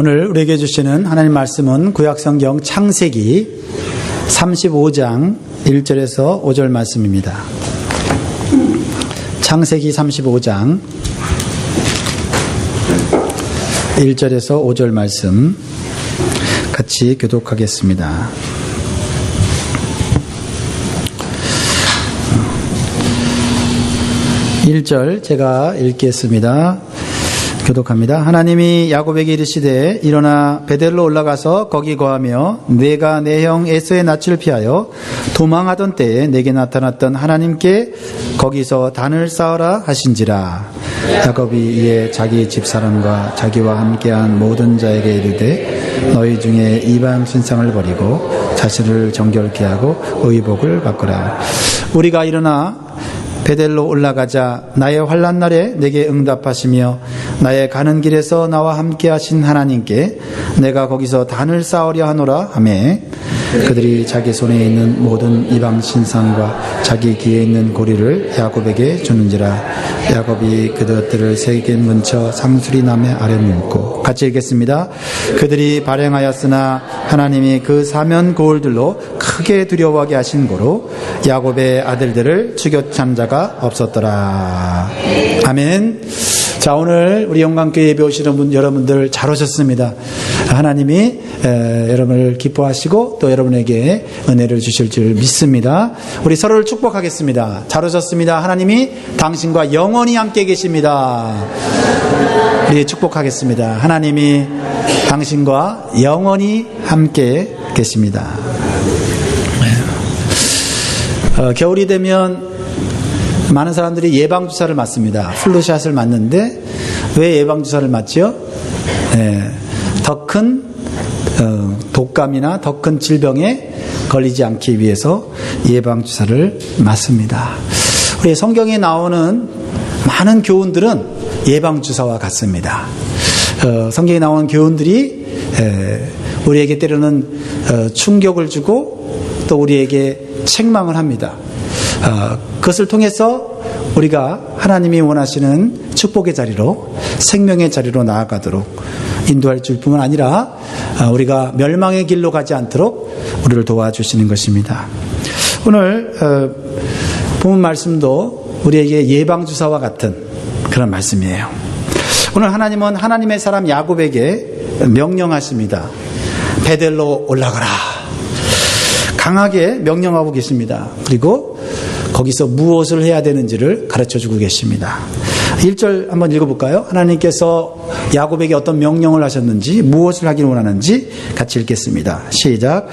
오늘 우리에게 주시는 하나님 말씀은 구약성경 창세기 35장 1절에서 5절 말씀입니다. 창세기 35장 1절에서 5절 말씀 같이 교독하겠습니다. 1절 제가 읽겠습니다. 교독합니다. 하나님이 야곱에게 이르시되 일어나 베델로 올라가서 거기 거하며 내가 내 형 에서의 낯을 피하여 도망하던 때에 내게 나타났던 하나님께 거기서 단을 쌓으라 하신지라. 야곱이 이에 자기 집사람과 자기와 함께한 모든 자에게 이르되 너희 중에 이방 신상을 버리고 자신을 정결케 하고 의복을 바꾸라. 우리가 일어나 베델로 올라가자 나의 환난 날에 내게 응답하시며 나의 가는 길에서 나와 함께 하신 하나님께 내가 거기서 단을 쌓으려 하노라 하매 그들이 자기 손에 있는 모든 이방 신상과 자기 귀에 있는 고리를 야곱에게 주는지라. 야곱이 그것들을 세게 문쳐 상수리 나무 아래 묻고. 같이 읽겠습니다. 그들이 발행하였으나 하나님이 그 사면 고울들로 크게 두려워하게 하신 고로 야곱의 아들들을 죽여 찬 자가 없었더라. 아멘. 자, 오늘 우리 영광교회 예배 오시는 여러분들 잘 오셨습니다. 하나님이 여러분을 기뻐하시고 또 여러분에게 은혜를 주실 줄 믿습니다. 우리 서로를 축복하겠습니다. 잘 오셨습니다. 하나님이 당신과 영원히 함께 계십니다. 우리 축복하겠습니다. 하나님이 당신과 영원히 함께 계십니다. 겨울이 되면 많은 사람들이 예방주사를 맞습니다. 플루샷을 맞는데 왜 예방주사를 맞죠? 더 큰 독감이나 더 큰 질병에 걸리지 않기 위해서 예방주사를 맞습니다. 우리 성경에 나오는 많은 교훈들은 예방주사와 같습니다. 성경에 나오는 교훈들이 우리에게 때로는 충격을 주고 또 우리에게 책망을 합니다. 그것을 통해서 우리가 하나님이 원하시는 축복의 자리로 생명의 자리로 나아가도록 인도할 줄 뿐만 아니라 우리가 멸망의 길로 가지 않도록 우리를 도와주시는 것입니다. 오늘 본문 말씀도 우리에게 예방주사와 같은 그런 말씀이에요. 오늘 하나님은 하나님의 사람 야곱에게 명령하십니다. 베델로 올라가라. 강하게 명령하고 계십니다. 그리고 거기서 무엇을 해야 되는지를 가르쳐주고 계십니다. 1절 한번 읽어볼까요? 하나님께서 야곱에게 어떤 명령을 하셨는지 무엇을 하기를 원하는지 같이 읽겠습니다. 시작.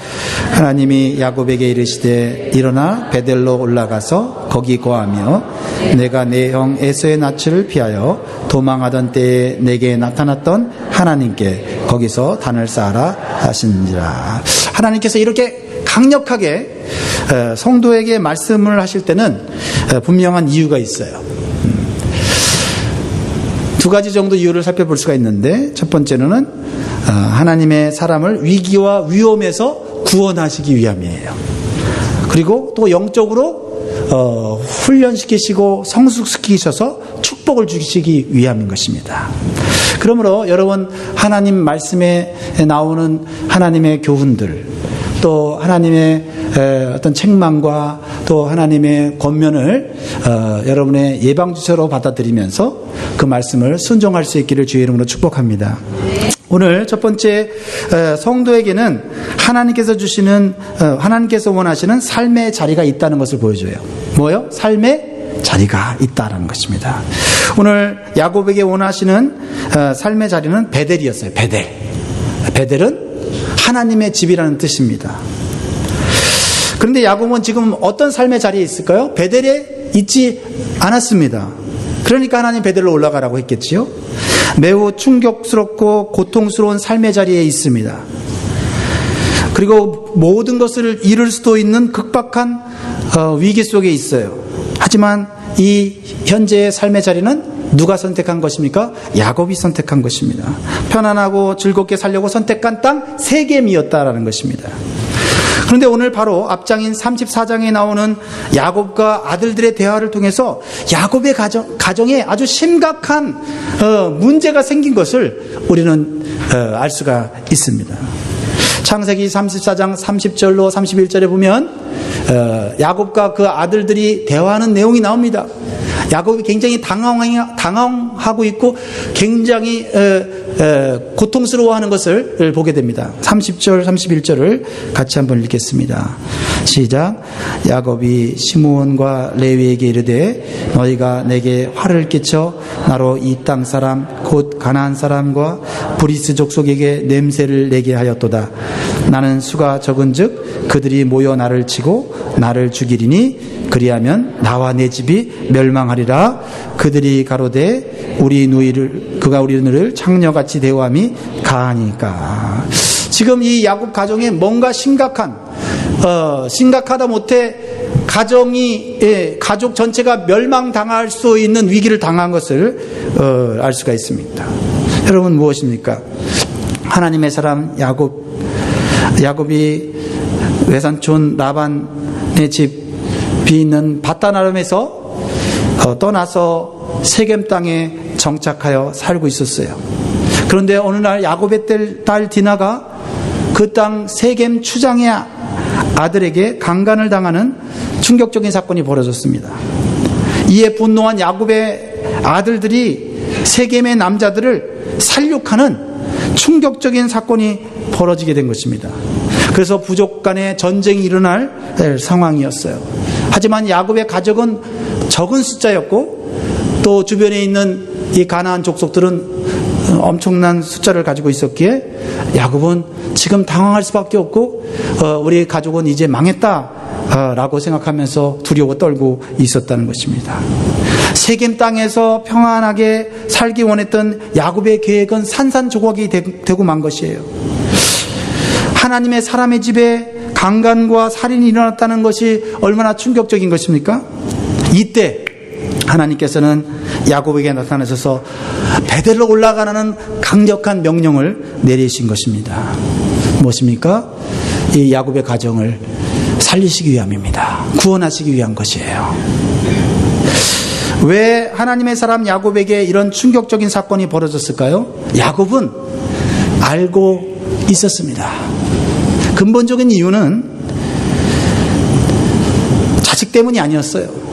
하나님이 야곱에게 이르시되 일어나 베델로 올라가서 거기 거하며 내가 내 형 에서의 낯을 피하여 도망하던 때에 내게 나타났던 하나님께 거기서 단을 쌓아라 하신지라. 하나님께서 이렇게 강력하게 성도에게 말씀을 하실 때는 분명한 이유가 있어요. 두 가지 정도 이유를 살펴볼 수가 있는데, 첫 번째는 하나님의 사람을 위기와 위험에서 구원하시기 위함이에요. 그리고 또 영적으로 훈련시키시고 성숙시키셔서 축복을 주시기 위함인 것입니다. 그러므로 여러분, 하나님 말씀에 나오는 하나님의 교훈들, 또 하나님의 어떤 책망과 또 하나님의 권면을 여러분의 예방주사로 받아들이면서 그 말씀을 순종할 수 있기를 주의 이름으로 축복합니다. 오늘 첫 번째, 성도에게는 하나님께서 원하시는 삶의 자리가 있다는 것을 보여줘요. 뭐요? 삶의 자리가 있다는 것입니다. 오늘 야곱에게 원하시는 삶의 자리는 베델이었어요. 베델은 하나님의 집이라는 뜻입니다. 그런데 야곱은 지금 어떤 삶의 자리에 있을까요? 베델에 있지 않았습니다. 그러니까 하나님 베델로 올라가라고 했겠지요. 매우 충격스럽고 고통스러운 삶의 자리에 있습니다. 그리고 모든 것을 잃을 수도 있는 극박한 위기 속에 있어요. 하지만 이 현재의 삶의 자리는 누가 선택한 것입니까? 야곱이 선택한 것입니다. 편안하고 즐겁게 살려고 선택한 땅 세겜이었다라는 것입니다. 그런데 오늘 바로 앞장인 34장에 나오는 야곱과 아들들의 대화를 통해서 야곱의 가정에 아주 심각한 문제가 생긴 것을 우리는 알 수가 있습니다. 창세기 34장 30절로 31절에 보면 야곱과 그 아들들이 대화하는 내용이 나옵니다. 야곱이 굉장히 당황하고 있고 굉장히 고통스러워하는 것을 보게 됩니다. 30절 31절을 같이 한번 읽겠습니다. 시작. 야곱이 시므온과 레위에게 이르되 너희가 내게 화를 끼쳐 나로 이 땅 사람 곧 가나안 사람과 브리스 족속에게 냄새를 내게 하였도다. 나는 수가 적은즉 그들이 모여 나를 치고 나를 죽이리니 그리하면 나와 내 집이 멸망하리라. 그들이 가로되 그가 우리 누이를 창녀같이 대우함이 가하니까. 지금 이 야곱 가정에 뭔가 심각하다 못해 가족 전체가 멸망당할 수 있는 위기를 당한 것을 알 수가 있습니다. 여러분, 무엇입니까? 하나님의 사람 야곱이 외삼촌 라반의 집이 있는 밧단아람에서 떠나서 세겜 땅에 정착하여 살고 있었어요. 그런데 어느 날 야곱의 딸 디나가 그 땅 세겜 추장의 아들에게 강간을 당하는 충격적인 사건이 벌어졌습니다. 이에 분노한 야곱의 아들들이 세겜의 남자들을 살육하는 충격적인 사건이 벌어지게 된 것입니다. 그래서 부족 간의 전쟁이 일어날 상황이었어요. 하지만 야곱의 가족은 적은 숫자였고 또 주변에 있는 이 가나안 족속들은 엄청난 숫자를 가지고 있었기에 야곱은 지금 당황할 수밖에 없고 우리 가족은 이제 망했다라고 생각하면서 두려워 떨고 있었다는 것입니다. 세겜 땅에서 평안하게 살기 원했던 야곱의 계획은 산산조각이 되고 만 것이에요. 하나님의 사람의 집에 강간과 살인이 일어났다는 것이 얼마나 충격적인 것입니까? 이때 하나님께서는 야곱에게 나타나셔서 베델로 올라가라는 강력한 명령을 내리신 것입니다. 무엇입니까? 이 야곱의 가정을 살리시기 위함입니다. 구원하시기 위한 것이에요. 왜 하나님의 사람 야곱에게 이런 충격적인 사건이 벌어졌을까요? 야곱은 알고 있었습니다. 근본적인 이유는 자식 때문이 아니었어요.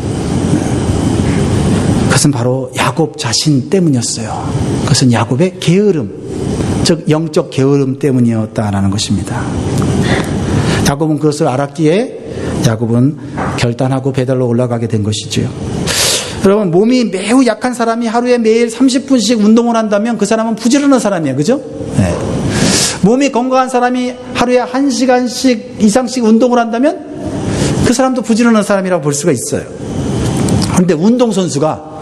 그것은 바로 야곱 자신 때문이었어요. 그것은 야곱의 게으름, 즉 영적 게으름 때문이었다라는 것입니다. 야곱은 그것을 알았기에 야곱은 결단하고 베델로 올라가게 된 것이죠. 여러분, 몸이 매우 약한 사람이 하루에 매일 30분씩 운동을 한다면 그 사람은 부지런한 사람이에요. 그죠? 네. 몸이 건강한 사람이 하루에 1시간씩 이상씩 운동을 한다면 그 사람도 부지런한 사람이라고 볼 수가 있어요. 그런데 운동선수가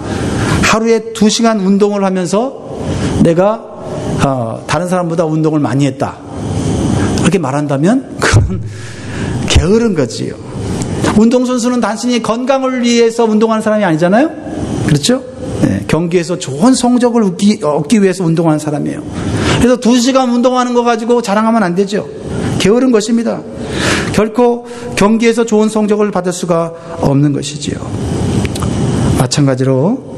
하루에 2시간 운동을 하면서 내가 다른 사람보다 운동을 많이 했다, 그렇게 말한다면 그건 게으른 거지요. 운동선수는 단순히 건강을 위해서 운동하는 사람이 아니잖아요. 그렇죠? 네, 경기에서 좋은 성적을 얻기 위해서 운동하는 사람이에요. 그래서 2시간 운동하는 거 가지고 자랑하면 안 되죠. 게으른 것입니다. 결코 경기에서 좋은 성적을 받을 수가 없는 것이지요. 마찬가지로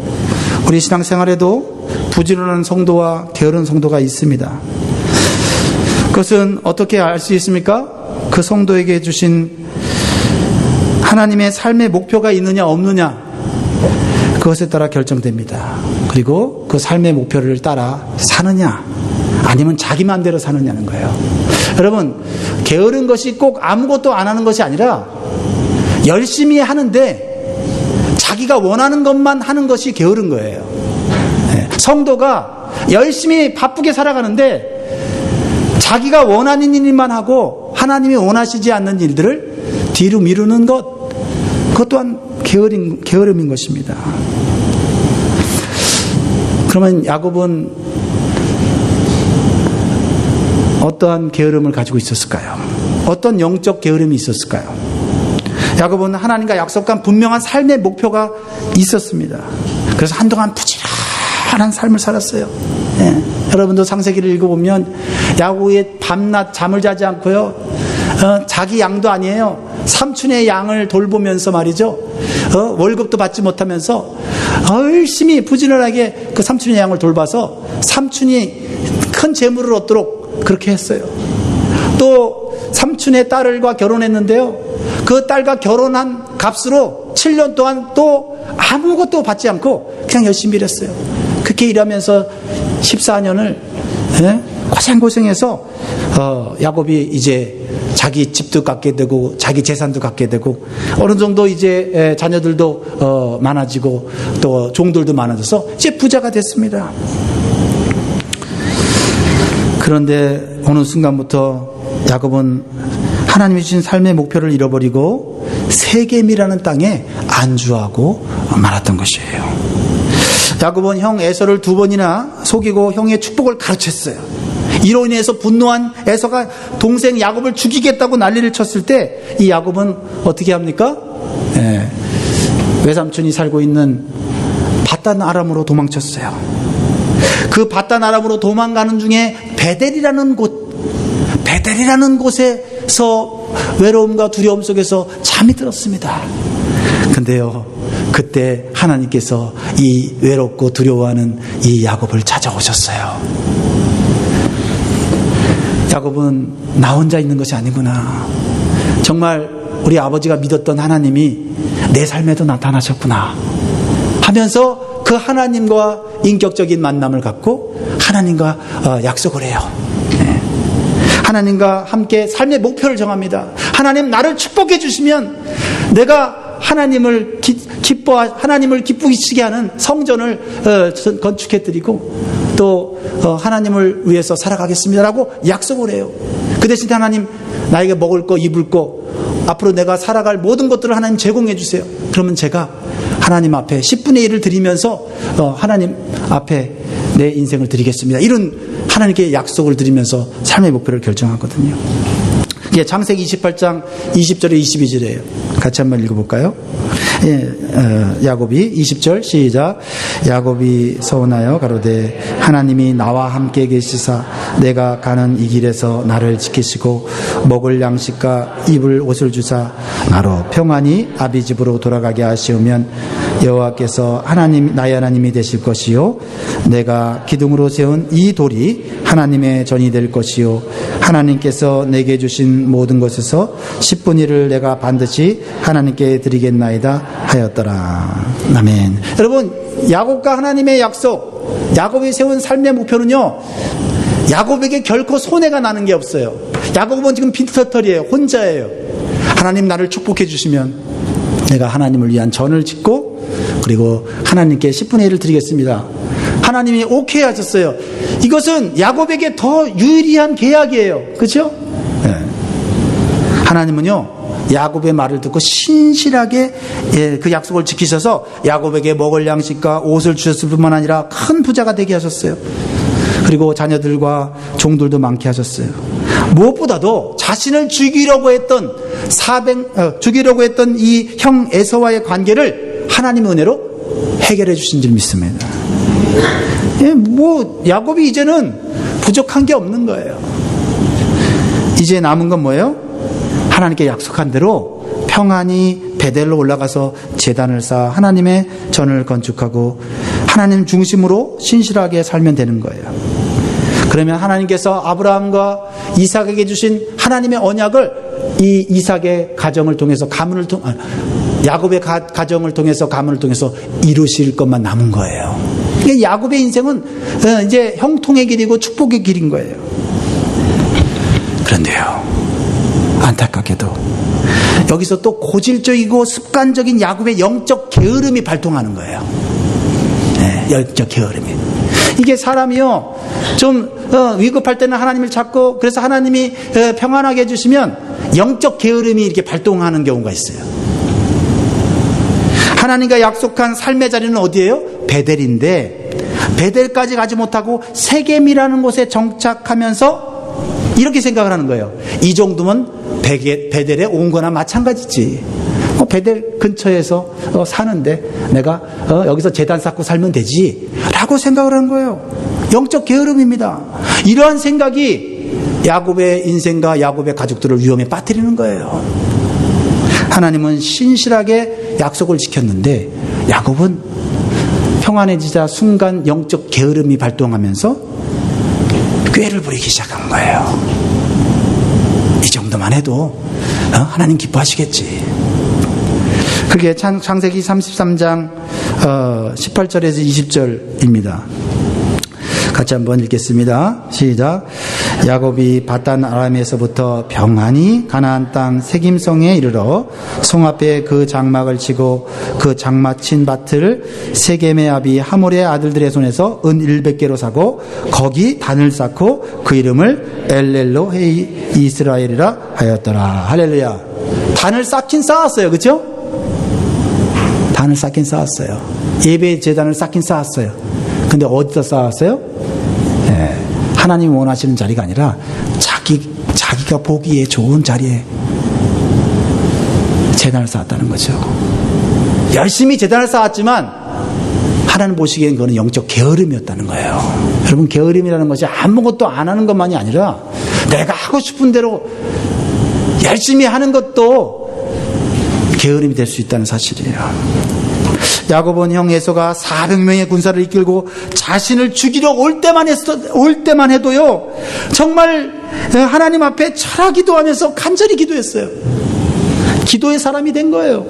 우리 신앙생활에도 부지런한 성도와 게으른 성도가 있습니다. 그것은 어떻게 알 수 있습니까? 그 성도에게 주신 하나님의 삶의 목표가 있느냐 없느냐, 그것에 따라 결정됩니다. 그리고 그 삶의 목표를 따라 사느냐 아니면 자기 마음대로 사느냐는 거예요. 여러분, 게으른 것이 꼭 아무것도 안 하는 것이 아니라 열심히 하는데 자기가 원하는 것만 하는 것이 게으른 거예요. 성도가 열심히 바쁘게 살아가는데 자기가 원하는 일만 하고 하나님이 원하시지 않는 일들을 뒤로 미루는 것, 그것 또한 게으름인 것입니다. 그러면 야곱은 어떠한 게으름을 가지고 있었을까요? 어떤 영적 게으름이 있었을까요? 야곱은 하나님과 약속한 분명한 삶의 목표가 있었습니다. 그래서 한동안 부지런한 삶을 살았어요. 네. 여러분도 창세기를 읽어보면 야곱이 밤낮 잠을 자지 않고요, 자기 양도 아니에요. 삼촌의 양을 돌보면서 말이죠. 월급도 받지 못하면서 열심히 부지런하게 그 삼촌의 양을 돌봐서 삼촌이 큰 재물을 얻도록 그렇게 했어요. 또 삼촌의 딸과 결혼했는데요. 그 딸과 결혼한 값으로 7년 동안 또 아무것도 받지 않고 그냥 열심히 일했어요. 그렇게 일하면서 14년을 고생해서 야곱이 이제 자기 집도 갖게 되고 자기 재산도 갖게 되고 어느 정도 이제 자녀들도 많아지고 또 종들도 많아져서 이제 부자가 됐습니다. 그런데 어느 순간부터 야곱은 하나님이 주신 삶의 목표를 잃어버리고 세겜이라는 땅에 안주하고 말았던 것이에요. 야곱은 형 에서를 2번이나 속이고 형의 축복을 가르쳤어요. 이로 인해서 분노한 에서가 동생 야곱을 죽이겠다고 난리를 쳤을 때 이 야곱은 어떻게 합니까? 외삼촌이 살고 있는 바단 아람으로 도망쳤어요. 그 바단 아람으로 도망가는 중에 베델이라는 곳에서 외로움과 두려움 속에서 잠이 들었습니다. 근데요, 그때 하나님께서 이 외롭고 두려워하는 이 야곱을 찾아오셨어요. 야곱은 나 혼자 있는 것이 아니구나. 정말 우리 아버지가 믿었던 하나님이 내 삶에도 나타나셨구나 하면서 그 하나님과 인격적인 만남을 갖고 하나님과 약속을 해요. 하나님과 함께 삶의 목표를 정합니다. 하나님 나를 축복해 주시면 내가 하나님을 기쁘시게 하는 성전을 건축해 드리고 또 하나님을 위해서 살아가겠습니다라고 약속을 해요. 그 대신 하나님 나에게 먹을 거 입을 거 앞으로 내가 살아갈 모든 것들을 하나님 제공해 주세요. 그러면 제가 하나님 앞에 10분의 1을 드리면서 하나님 앞에 내 인생을 드리겠습니다. 이런 하나님께 약속을 드리면서 삶의 목표를 결정하거든요. 예, 창세기 28장 20절에 22절이에요. 같이 한번 읽어볼까요? 야곱이 20절 시작. 야곱이 서운하여 가로되 하나님이 나와 함께 계시사 내가 가는 이 길에서 나를 지키시고 먹을 양식과 입을 옷을 주사 나로 평안히 아비 집으로 돌아가게 하시오면 여호와께서 나의 하나님이 되실 것이요 내가 기둥으로 세운 이 돌이 하나님의 전이 될 것이요 하나님께서 내게 주신 모든 것에서 10분의 1을 내가 반드시 하나님께 드리겠나이다 하였더라. 아멘. 여러분, 야곱과 하나님의 약속, 야곱이 세운 삶의 목표는요, 야곱에게 결코 손해가 나는 게 없어요. 야곱은 지금 빈털터리예요. 혼자예요. 하나님 나를 축복해 주시면 내가 하나님을 위한 전을 짓고 그리고 하나님께 10분의 1을 드리겠습니다. 하나님이 오케이 하셨어요. 이것은 야곱에게 더 유리한 계약이에요. 그렇죠? 네. 하나님은요, 야곱의 말을 듣고 신실하게 그 약속을 지키셔서 야곱에게 먹을 양식과 옷을 주셨을 뿐만 아니라 큰 부자가 되게 하셨어요. 그리고 자녀들과 종들도 많게 하셨어요. 무엇보다도 자신을 죽이려고 했던 이 형 에서와의 관계를 하나님의 은혜로 해결해 주신 줄 믿습니다. 야곱이 이제는 부족한 게 없는 거예요. 이제 남은 건 뭐예요? 하나님께 약속한 대로 평안히 베델로 올라가서 제단을 쌓아 하나님의 전을 건축하고 하나님 중심으로 신실하게 살면 되는 거예요. 그러면 하나님께서 아브라함과 이삭에게 주신 하나님의 언약을 이 이삭의 가정을 통해서 야곱의 가정을 통해서 가문을 통해서 이루실 것만 남은 거예요. 야곱의 인생은 이제 형통의 길이고 축복의 길인 거예요. 그런데요, 안타깝게도 여기서 또 고질적이고 습관적인 야곱의 영적 게으름이 발동하는 거예요. 네, 영적 게으름이. 이게 사람이요, 좀 위급할 때는 하나님을 찾고 그래서 하나님이 평안하게 해주시면 영적 게으름이 이렇게 발동하는 경우가 있어요. 하나님과 약속한 삶의 자리는 어디예요? 베델인데 베델까지 가지 못하고 세겜이라는 곳에 정착하면서 이렇게 생각을 하는 거예요. 이 정도면 베델에 온 거나 마찬가지지. 베델 근처에서 사는데 내가 여기서 제단 쌓고 살면 되지 라고 생각을 하는 거예요. 영적 게으름입니다. 이러한 생각이 야곱의 인생과 야곱의 가족들을 위험에 빠뜨리는 거예요. 하나님은 신실하게 약속을 지켰는데 야곱은 평안해지자 순간 영적 게으름이 발동하면서 꾀를 부리기 시작한 거예요. 이 정도만 해도 하나님 기뻐하시겠지. 그게 창세기 33장 18절에서 20절입니다. 같이 한번 읽겠습니다. 시작. 야곱이 바단 아람에서부터 평안히 가나안 땅 세김성에 이르러 성 앞에 그 장막을 치고 그 장막 친 밭을 세겜의 아비 하몰의 아들들의 손에서 은 100개로 사고 거기 단을 쌓고 그 이름을 엘렐로 헤이 이스라엘이라 하였더라. 할렐루야. 단을 쌓긴 쌓았어요. 그렇죠? 단을 쌓긴 쌓았어요. 예배 제단을 쌓긴 쌓았어요. 근데 어디다 쌓았어요? 하나님이 원하시는 자리가 아니라 자기가 보기에 좋은 자리에 제단을 쌓았다는 거죠. 열심히 제단을 쌓았지만 하나님 보시기엔 그거는 영적 게으름이었다는 거예요. 여러분, 게으름이라는 것이 아무것도 안 하는 것만이 아니라 내가 하고 싶은 대로 열심히 하는 것도 게으름이 될 수 있다는 사실이에요. 야곱은 형 에서가 400명의 군사를 이끌고 자신을 죽이려 올 때만 해도요, 정말 하나님 앞에 철학 기도하면서 간절히 기도했어요. 기도의 사람이 된 거예요.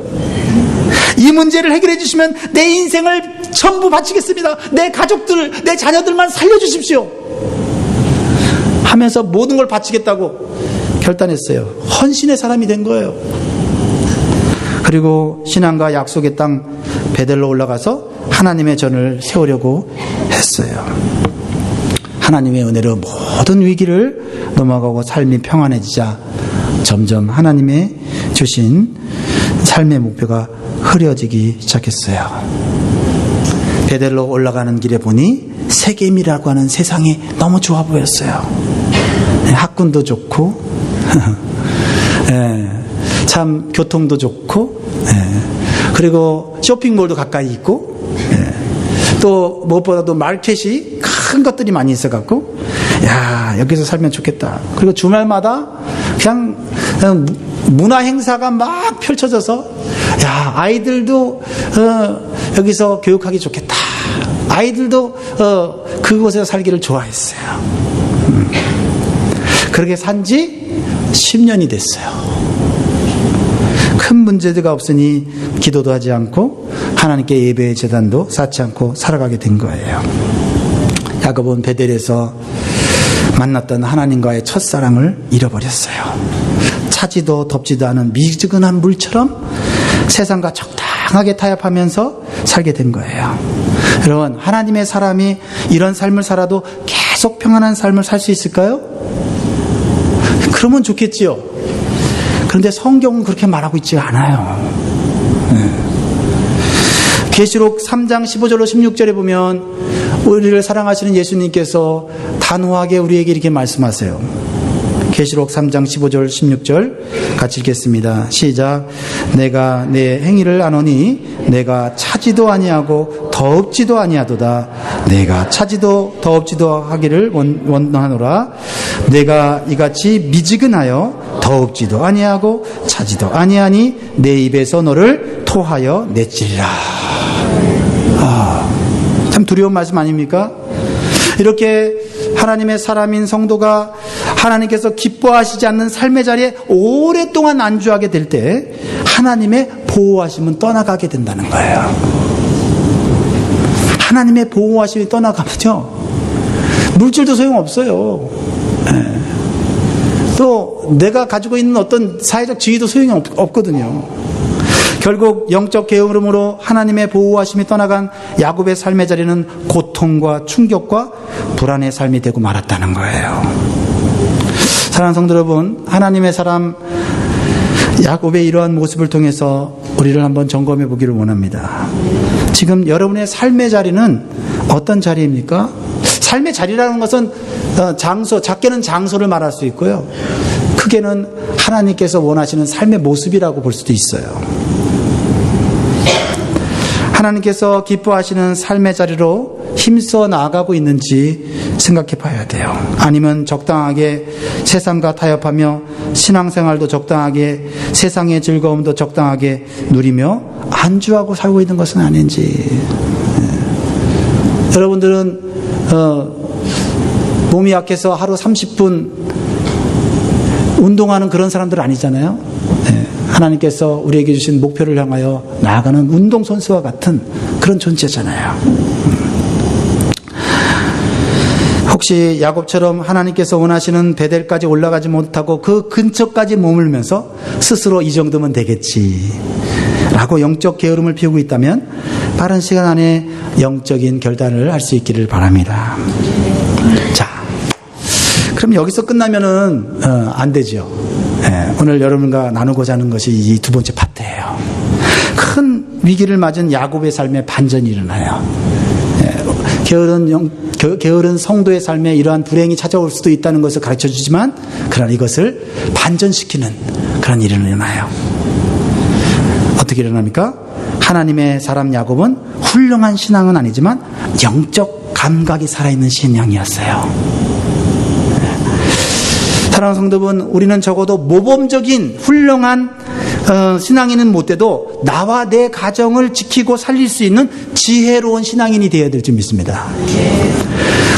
이 문제를 해결해 주시면 내 인생을 전부 바치겠습니다. 내 가족들, 내 자녀들만 살려주십시오 하면서 모든 걸 바치겠다고 결단했어요. 헌신의 사람이 된 거예요. 그리고 신앙과 약속의 땅 베델로 올라가서 하나님의 전을 세우려고 했어요. 하나님의 은혜로 모든 위기를 넘어가고 삶이 평안해지자 점점 하나님의 주신 삶의 목표가 흐려지기 시작했어요. 베델로 올라가는 길에 보니 세겜이라고 하는 세상이 너무 좋아 보였어요. 학군도 좋고 참 교통도 좋고, 그리고 쇼핑몰도 가까이 있고, 또 무엇보다도 마켓이 큰 것들이 많이 있어갖고, 야, 여기서 살면 좋겠다. 그리고 주말마다 그냥 문화 행사가 막 펼쳐져서, 야, 아이들도 여기서 교육하기 좋겠다. 아이들도 그곳에서 살기를 좋아했어요. 그렇게 산지 10년이 됐어요. 큰 문제가 없으니 기도도 하지 않고 하나님께 예배의 제단도 쌓지 않고 살아가게 된 거예요. 야곱은 베델에서 만났던 하나님과의 첫사랑을 잃어버렸어요. 차지도 덥지도 않은 미지근한 물처럼 세상과 적당하게 타협하면서 살게 된 거예요. 여러분, 하나님의 사람이 이런 삶을 살아도 계속 평안한 삶을 살 수 있을까요? 그러면 좋겠지요. 그런데 성경은 그렇게 말하고 있지 않아요. 계시록 3장 15절로 16절에 보면 우리를 사랑하시는 예수님께서 단호하게 우리에게 이렇게 말씀하세요. 계시록 3장 15절 16절 같이 읽겠습니다. 시작. 내가 내 행위를 아노니 내가 차지도 아니하고 더럽지도 아니하도다. 내가 차지도 더럽지도 하기를 원하노라. 내가 이같이 미지근하여 더럽지도 아니하고 차지도 아니하니 내 입에서 너를 토하여 냈지리라. 참 두려운 말씀 아닙니까? 이렇게 하나님의 사람인 성도가 하나님께서 기뻐하시지 않는 삶의 자리에 오랫동안 안주하게 될 때 하나님의 보호하심은 떠나가게 된다는 거예요. 하나님의 보호하심이 떠나가면요, 물질도 소용없어요. 또 내가 가지고 있는 어떤 사회적 지위도 소용이 없거든요. 결국 영적 게으름으로 하나님의 보호하심이 떠나간 야곱의 삶의 자리는 고통과 충격과 불안의 삶이 되고 말았다는 거예요. 사랑하는 성도 여러분, 하나님의 사람 야곱의 이러한 모습을 통해서 우리를 한번 점검해 보기를 원합니다. 지금 여러분의 삶의 자리는 어떤 자리입니까? 삶의 자리라는 것은 장소, 작게는 장소를 말할 수 있고요, 크게는 하나님께서 원하시는 삶의 모습이라고 볼 수도 있어요. 하나님께서 기뻐하시는 삶의 자리로 힘써 나아가고 있는지 생각해 봐야 돼요. 아니면 적당하게 세상과 타협하며 신앙생활도 적당하게, 세상의 즐거움도 적당하게 누리며 안주하고 살고 있는 것은 아닌지. 여러분들은 몸이 약해서 하루 30분 운동하는 그런 사람들 아니잖아요. 하나님께서 우리에게 주신 목표를 향하여 나아가는 운동선수와 같은 그런 존재잖아요. 혹시 야곱처럼 하나님께서 원하시는 베델까지 올라가지 못하고 그 근처까지 머물면서 스스로 이 정도면 되겠지 라고 영적 게으름을 피우고 있다면 빠른 시간 안에 영적인 결단을 할 수 있기를 바랍니다. 자, 그럼 여기서 끝나면은 안 되죠. 오늘 여러분과 나누고자 하는 것이 이 두 번째 파트예요. 큰 위기를 맞은 야곱의 삶에 반전이 일어나요. 게으른 성도의 삶에 이러한 불행이 찾아올 수도 있다는 것을 가르쳐 주지만, 그러나 이것을 반전시키는 그런 일이 일어나요. 어떻게 일어납니까? 하나님의 사람 야곱은 훌륭한 신앙은 아니지만 영적 감각이 살아있는 신앙이었어요. 사랑하는 성도분, 우리는 적어도 모범적인 훌륭한 신앙인은 못돼도 나와 내 가정을 지키고 살릴 수 있는 지혜로운 신앙인이 되어야 될 줄 믿습니다.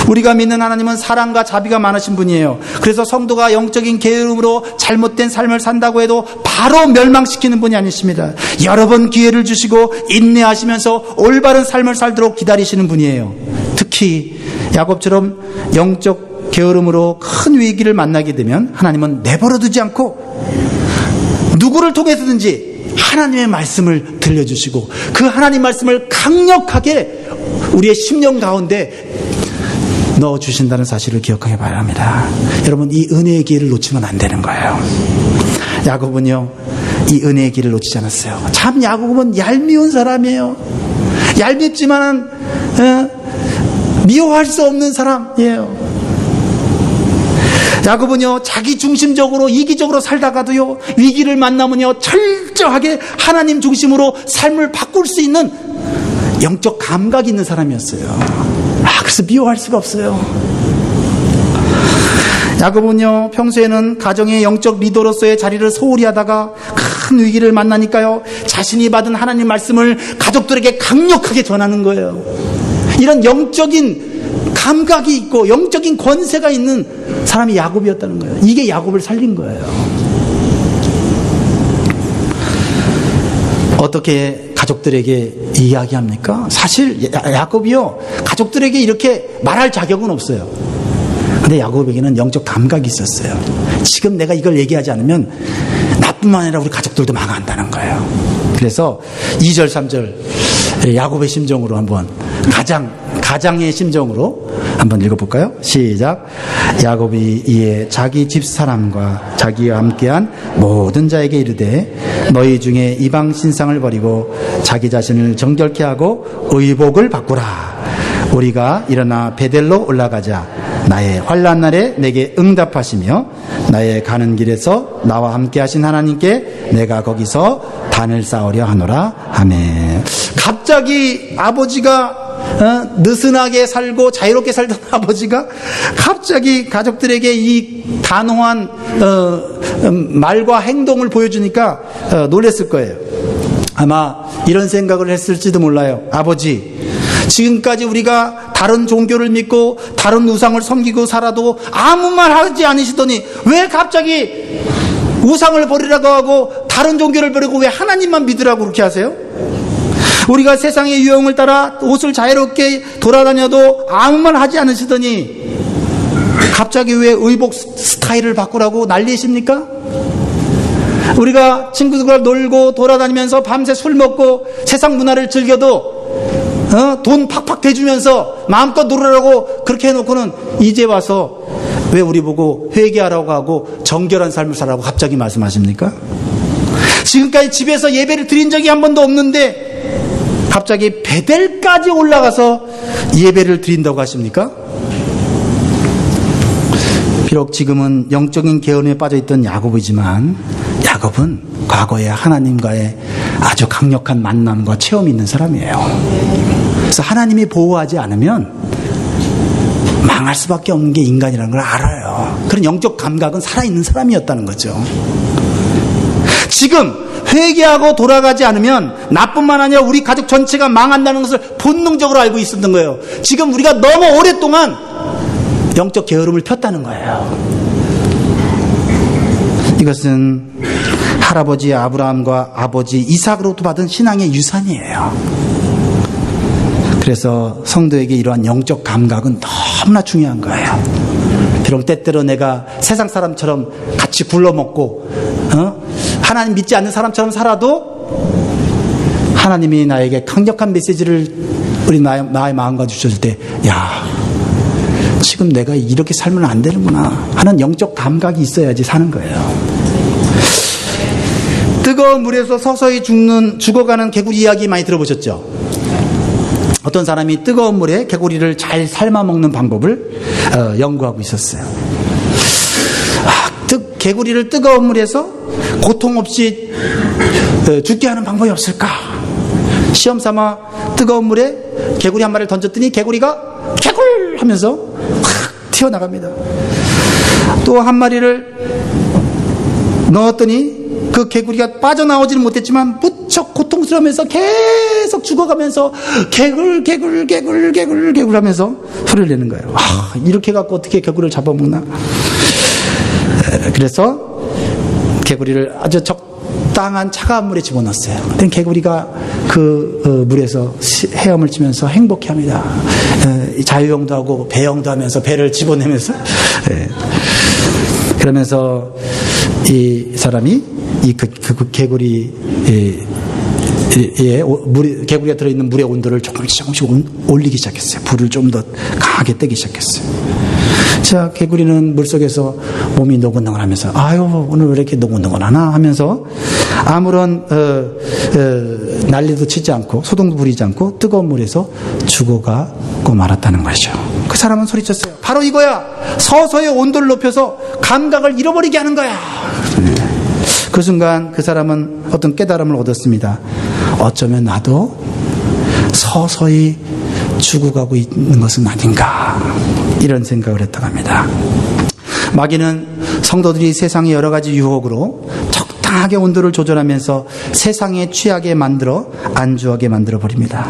우리가 믿는 하나님은 사랑과 자비가 많으신 분이에요. 그래서 성도가 영적인 게으름으로 잘못된 삶을 산다고 해도 바로 멸망시키는 분이 아니십니다. 여러 번 기회를 주시고 인내하시면서 올바른 삶을 살도록 기다리시는 분이에요. 특히 야곱처럼 영적 게으름으로 큰 위기를 만나게 되면 하나님은 내버려두지 않고 누구를 통해서든지 하나님의 말씀을 들려주시고 그 하나님 말씀을 강력하게 우리의 심령 가운데 넣어주신다는 사실을 기억하기 바랍니다. 여러분, 이 은혜의 기회를 놓치면 안 되는 거예요. 야곱은요, 이 은혜의 기회를 놓치지 않았어요. 참 야곱은 얄미운 사람이에요. 얄밉지만 미워할 수 없는 사람이에요. 야곱은요, 자기 중심적으로 이기적으로 살다가도요, 위기를 만나면요 철저하게 하나님 중심으로 삶을 바꿀 수 있는 영적 감각이 있는 사람이었어요. 그래서 미워할 수가 없어요. 야곱은요, 평소에는 가정의 영적 리더로서의 자리를 소홀히 하다가 큰 위기를 만나니까요, 자신이 받은 하나님 말씀을 가족들에게 강력하게 전하는 거예요. 이런 영적인 감각이 있고 영적인 권세가 있는 사람이 야곱이었다는 거예요. 이게 야곱을 살린 거예요. 어떻게 가족들에게 이야기합니까? 사실 야곱이요, 가족들에게 이렇게 말할 자격은 없어요. 근데 야곱에게는 영적 감각이 있었어요. 지금 내가 이걸 얘기하지 않으면 나뿐만 아니라 우리 가족들도 망한다는 거예요. 그래서 2절 3절 야곱의 심정으로 한번, 가장의 심정으로 한번 읽어볼까요? 시작. 야곱이 이에 자기 집사람과 자기와 함께한 모든 자에게 이르되 너희 중에 이방 신상을 버리고 자기 자신을 정결케 하고 의복을 바꾸라. 우리가 일어나 베델로 올라가자. 나의 환난 날에 내게 응답하시며 나의 가는 길에서 나와 함께 하신 하나님께 내가 거기서 단을 쌓으려 하노라. 아멘. 갑자기 아버지가 느슨하게 살고 자유롭게 살던 아버지가 갑자기 가족들에게 이 단호한 말과 행동을 보여주니까 놀랬을 거예요. 아마 이런 생각을 했을지도 몰라요. 아버지, 지금까지 우리가 다른 종교를 믿고 다른 우상을 섬기고 살아도 아무 말 하지 않으시더니 왜 갑자기 우상을 버리라고 하고 다른 종교를 버리고 왜 하나님만 믿으라고 그렇게 하세요? 우리가 세상의 유형을 따라 옷을 자유롭게 돌아다녀도 아무 말 하지 않으시더니 갑자기 왜 의복 스타일을 바꾸라고 난리십니까? 우리가 친구들과 놀고 돌아다니면서 밤새 술 먹고 세상 문화를 즐겨도 돈 팍팍 대주면서 마음껏 놀으라고 그렇게 해놓고는 이제 와서 왜 우리 보고 회개하라고 하고 정결한 삶을 살라고 갑자기 말씀하십니까? 지금까지 집에서 예배를 드린 적이 한 번도 없는데 갑자기 베델까지 올라가서 예배를 드린다고 하십니까? 비록 지금은 영적인 게으름에 빠져있던 야곱이지만 야곱은 과거에 하나님과의 아주 강력한 만남과 체험이 있는 사람이에요. 그래서 하나님이 보호하지 않으면 망할 수밖에 없는 게 인간이라는 걸 알아요. 그런 영적 감각은 살아있는 사람이었다는 거죠. 지금 회개하고 돌아가지 않으면 나뿐만 아니라 우리 가족 전체가 망한다는 것을 본능적으로 알고 있었던 거예요. 지금 우리가 너무 오랫동안 영적 게으름을 폈다는 거예요. 이것은 할아버지 아브라함과 아버지 이삭으로부터 받은 신앙의 유산이에요. 그래서 성도에게 이러한 영적 감각은 너무나 중요한 거예요. 비록 때때로 내가 세상 사람처럼 같이 굴러먹고 하나님 믿지 않는 사람처럼 살아도 하나님이 나에게 강력한 메시지를 우리 나의 마음과 주셨을 때, 야, 지금 내가 이렇게 살면 안 되는구나 하는 영적 감각이 있어야지 사는 거예요. 뜨거운 물에서 서서히 죽어가는 개구리 이야기 많이 들어보셨죠? 어떤 사람이 뜨거운 물에 개구리를 잘 삶아 먹는 방법을 연구하고 있었어요. 개구리를 뜨거운 물에서 고통 없이 죽게 하는 방법이 없을까? 시험 삼아 뜨거운 물에 개구리 한 마리를 던졌더니 개구리가 개굴 하면서 확 튀어나갑니다. 또 한 마리를 넣었더니 그 개구리가 빠져나오지는 못했지만 무척 고통스러우면서 계속 죽어가면서 개굴 하면서 소리를 내는 거예요. 이렇게 해갖고 어떻게 개구리를 잡아먹나? 그래서 개구리를 아주 적당한 차가운 물에 집어넣었어요. 그랬더니 개구리가 그 물에서 헤엄을 치면서 행복해합니다. 자유형도 하고 배영도 하면서 배를 집어내면서 그러면서 이 사람이 그 개구리의 개구리가 들어있는 물의 온도를 조금씩 올리기 시작했어요. 불을 좀 더 강하게 떼기 시작했어요. 자, 개구리는 물속에서 몸이 노곤노곤하면서 아유, 오늘 왜 이렇게 노곤노곤하나 하면서 아무런 난리도 치지 않고 소동도 부리지 않고 뜨거운 물에서 죽어가고 말았다는 것이죠. 그 사람은 소리쳤어요. 바로 이거야. 서서히 온도를 높여서 감각을 잃어버리게 하는 거야. 그 순간 그 사람은 어떤 깨달음을 얻었습니다. 어쩌면 나도 서서히 죽어가고 있는 것은 아닌가, 이런 생각을 했다고 합니다. 마귀는 성도들이 세상의 여러 가지 유혹으로 적당하게 온도를 조절하면서 세상에 취하게 만들어 안주하게 만들어 버립니다.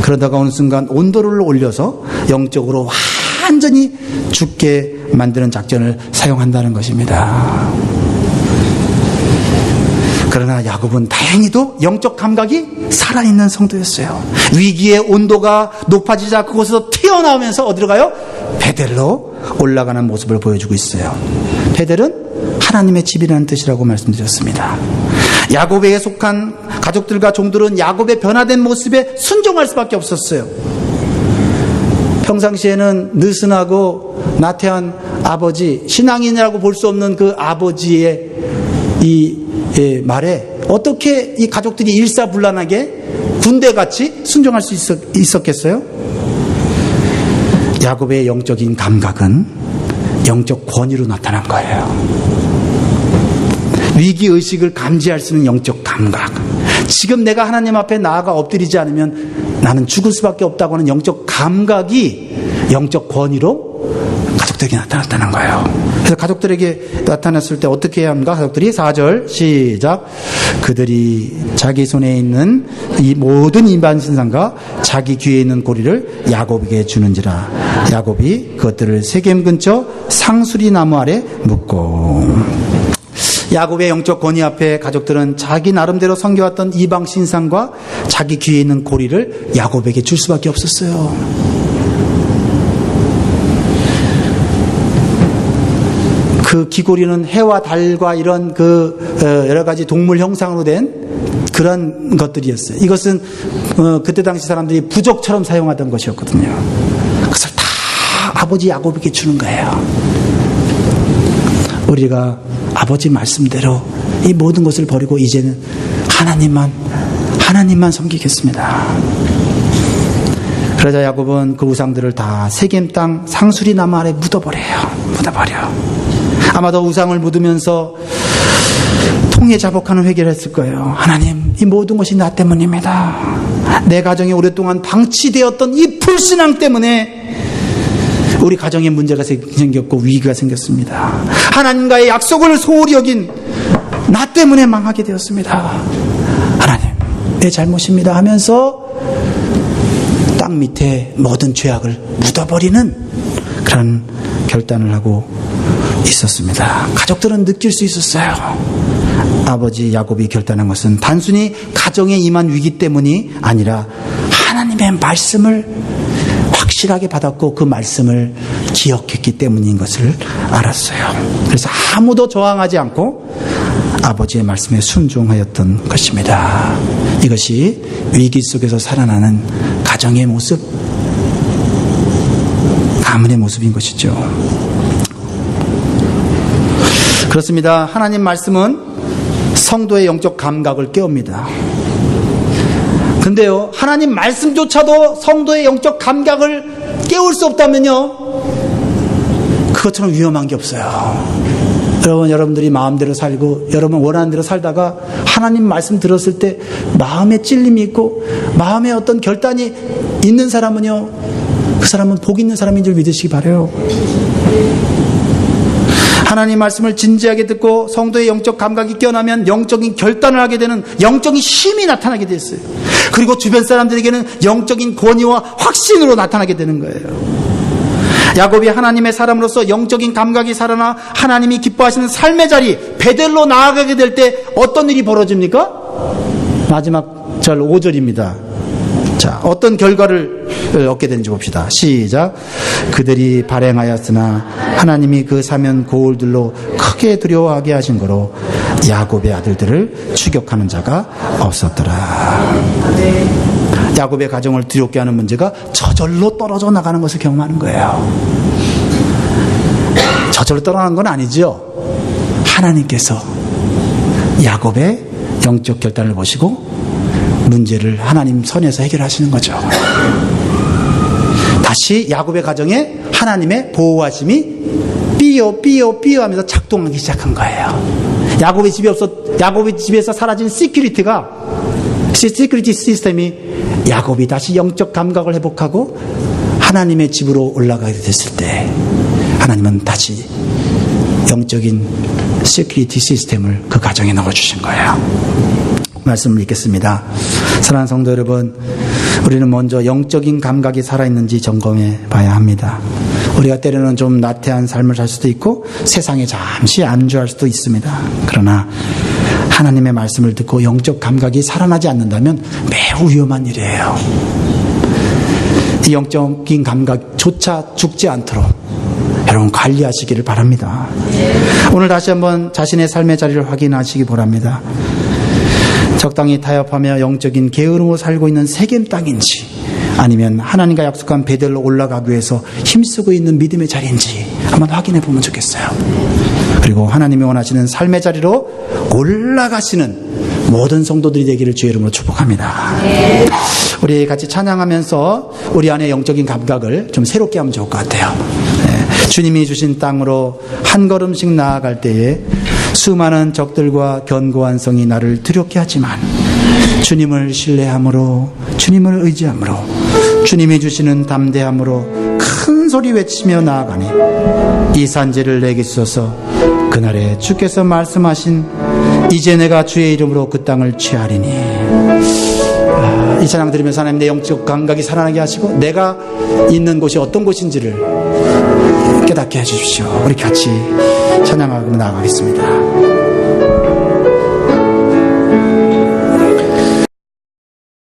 그러다가 어느 순간 온도를 올려서 영적으로 완전히 죽게 만드는 작전을 사용한다는 것입니다. 그러나 야곱은 다행히도 영적 감각이 살아있는 성도였어요. 위기의 온도가 높아지자 그곳에서 튀어나오면서 어디로 가요? 베델로 올라가는 모습을 보여주고 있어요. 베델은 하나님의 집이라는 뜻이라고 말씀드렸습니다. 야곱에게 속한 가족들과 종들은 야곱의 변화된 모습에 순종할 수밖에 없었어요. 평상시에는 느슨하고 나태한 아버지, 신앙인이라고 볼 수 없는 그 아버지의 이 말에 어떻게 이 가족들이 일사불란하게 군대같이 순종할 수 있었겠어요? 야곱의 영적인 감각은 영적 권위로 나타난 거예요. 위기의식을 감지할 수 있는 영적 감각. 지금 내가 하나님 앞에 나아가 엎드리지 않으면 나는 죽을 수밖에 없다고 하는 영적 감각이 영적 권위로 가족들에게 나타났다는 거예요. 그래서 가족들에게 나타났을 때 어떻게 해야 합니까? 가족들이 4절 시작. 그들이 자기 손에 있는 이 모든 일반 신상과 자기 귀에 있는 고리를 야곱에게 주는지라. 야곱이 그것들을 세겜 근처 상수리 나무 아래 묶고. 야곱의 영적 권위 앞에 가족들은 자기 나름대로 섬겨왔던 이방 신상과 자기 귀에 있는 고리를 야곱에게 줄 수밖에 없었어요. 그 귀고리는 해와 달과 이런 여러 가지 동물 형상으로 된 그런 것들이었어요. 이것은 그때 당시 사람들이 부적처럼 사용하던 것이었거든요. 그것을 다 아버지 야곱에게 주는 거예요. 우리가 아버지 말씀대로 이 모든 것을 버리고 이제는 하나님만 섬기겠습니다. 그러자 야곱은 그 우상들을 다 세겜 땅 상수리 나무 아래 묻어버려. 아마도 우상을 묻으면서 통해자복하는 회개를 했을 거예요. 하나님, 이 모든 것이 나 때문입니다. 내 가정에 오랫동안 방치되었던 이 불신앙 때문에 우리 가정에 문제가 생겼고 위기가 생겼습니다. 하나님과의 약속을 소홀히 여긴 나 때문에 망하게 되었습니다. 하나님, 내 잘못입니다 하면서 땅 밑에 모든 죄악을 묻어버리는 그런 결단을 하고 있었습니다. 가족들은 느낄 수 있었어요. 아버지 야곱이 결단한 것은 단순히 가정에 임한 위기 때문이 아니라 하나님의 말씀을 확실하게 받았고 그 말씀을 기억했기 때문인 것을 알았어요. 그래서 아무도 저항하지 않고 아버지의 말씀에 순종하였던 것입니다. 이것이 위기 속에서 살아나는 가정의 모습, 가문의 모습인 것이죠. 그렇습니다. 하나님 말씀은 성도의 영적 감각을 깨웁니다. 근데요, 하나님 말씀조차도 성도의 영적 감각을 깨울 수 없다면요, 그것처럼 위험한 게 없어요. 여러분들이 마음대로 살고 여러분 원하는 대로 살다가 하나님 말씀 들었을 때 마음에 찔림이 있고 마음에 어떤 결단이 있는 사람은요, 그 사람은 복 있는 사람인 줄 믿으시기 바라요. 하나님 말씀을 진지하게 듣고 성도의 영적 감각이 깨어나면 영적인 결단을 하게 되는 영적인 힘이 나타나게 됐어요. 그리고 주변 사람들에게는 영적인 권위와 확신으로 나타나게 되는 거예요. 야곱이 하나님의 사람으로서 영적인 감각이 살아나 하나님이 기뻐하시는 삶의 자리 베델로 나아가게 될 때 어떤 일이 벌어집니까? 마지막 절 5절입니다. 자, 어떤 결과를 얻게 되는지 봅시다. 시작. 그들이 발행하였으나 하나님이 그 사면 고울들로 크게 두려워하게 하신 거로 야곱의 아들들을 추격하는 자가 없었더라. 야곱의 가정을 두렵게 하는 문제가 저절로 떨어져 나가는 것을 경험하는 거예요. 저절로 떨어나는 건 아니죠. 하나님께서 야곱의 영적 결단을 보시고 문제를 하나님 선에서 해결하시는 거죠. 다시 야곱의 가정에 하나님의 보호하심이 삐요 하면서 작동하기 시작한 거예요. 야곱의 집에서 사라진 시큐리티 시스템이 야곱이 다시 영적 감각을 회복하고 하나님의 집으로 올라가게 됐을 때 하나님은 다시 영적인 시큐리티 시스템을 그 가정에 넣어주신 거예요. 말씀을 읽겠습니다. 사랑하는 성도 여러분, 우리는 먼저 영적인 감각이 살아있는지 점검해 봐야 합니다. 우리가 때로는 좀 나태한 삶을 살 수도 있고 세상에 잠시 안주할 수도 있습니다. 그러나 하나님의 말씀을 듣고 영적 감각이 살아나지 않는다면 매우 위험한 일이에요. 이 영적인 감각조차 죽지 않도록 여러분 관리하시기를 바랍니다. 오늘 다시 한번 자신의 삶의 자리를 확인하시기 바랍니다. 적당히 타협하며 영적인 게으름으로 살고 있는 세겜 땅인지 아니면 하나님과 약속한 베델로 올라가기 위해서 힘쓰고 있는 믿음의 자리인지 한번 확인해 보면 좋겠어요. 그리고 하나님이 원하시는 삶의 자리로 올라가시는 모든 성도들이 되기를 주의 이름으로 축복합니다. 우리 같이 찬양하면서 우리 안에 영적인 감각을 좀 새롭게 하면 좋을 것 같아요. 주님이 주신 땅으로 한 걸음씩 나아갈 때에 수많은 적들과 견고한 성이 나를 두렵게 하지만 주님을 신뢰함으로, 주님을 의지함으로, 주님이 주시는 담대함으로 큰 소리 외치며 나아가니 이 산지를 내게 주소서. 그날에 주께서 말씀하신 이제 내가 주의 이름으로 그 땅을 취하리니. 이 찬양 들으면서 하나님 내 영적 감각이 살아나게 하시고 내가 있는 곳이 어떤 곳인지를 깨닫게 해주십시오. 우리 같이 찬양하고 나아가겠습니다.